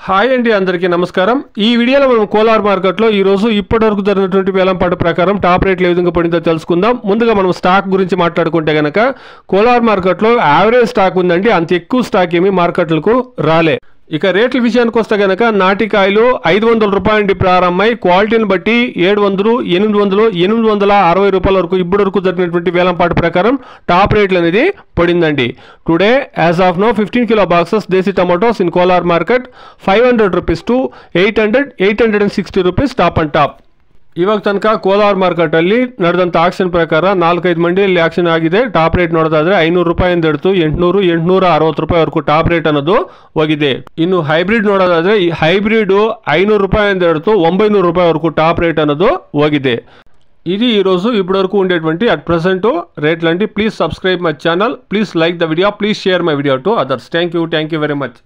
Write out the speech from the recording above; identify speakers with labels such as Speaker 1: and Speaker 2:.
Speaker 1: Hi అండి, అందరికీ నమస్కారం. ఈ వీడియోలో మనం కోలార్ మార్కెట్లో ఈరోజు ఇప్పటివరకు జరిగినటువంటి వేలంపాట ప్రకారం టాప్ రేట్లు ఏ విధంగా పడిందో తెలుసుకుందాం. ముందుగా మనం స్టాక్ గురించి మాట్లాడుకుంటే కనుక కోలార్ మార్కెట్లో యావరేజ్ స్టాక్ ఉందండి. అంత ఎక్కువ స్టాక్ ఏమీ మార్కెట్లకు రాలే. ఇక రేట్ల విషయానికి వస్తే కనుక నాటికాయలు 500 రూపాయల నుండి ప్రారంభమై క్వాలిటీని బట్టి 700, 800, 860 రూపాయల వరకు ఇప్పటి వరకు జరిగినటువంటి వేలంపాట ప్రకారం టాప్ రేట్లు అనేది పడిందండి. Today as of now 15 kilo boxes దేశీ tomatoes in Kolar market 500 rupees to 860 rupees top and top. ಇವಾಗ ತನಕ ಕೋಲಾರ್ ಮಾರ್ಕೆಟ್ ಅಲ್ಲಿ ನಡೆದಂತ ಆಕ್ಷನ್ ಪ್ರಕಾರ 4-5 ಮಂಡಿಯಲ್ಲಿ ಆಕ್ಷನ್ ಆಗಿದೆ. ಟಾಪ್ ರೇಟ್ ನೋಡೋದಾದ್ರೆ 500 ರೂಪಾಯಿಂದ ಹಿಡಿದು 800, 860 ರೂಪಾಯಿ ವರೆಗೂ ಟಾಪ್ ರೇಟ್ ಅನ್ನೋದು ಹೋಗಿದೆ. ಇನ್ನು ಹೈಬ್ರಿಡ್ ನೋಡೋದಾದ್ರೆ ಈ ಹೈಬ್ರಿಡ್ 500 ರೂಪಾಯಿಂದ ಹಿಡಿದು 900 ರೂಪಾಯಿ వరకు టాప్ రేట్ ಅನ್ನೋದು ಹೋಗಿದೆ. ఇది ఈరోజు ఇప్పటి వరకు ఉండేటువంటి అట్ ప్రెసెంట్ రేట్లండి. Please subscribe my channel, please like the video, please share my video to others. Thank you very much.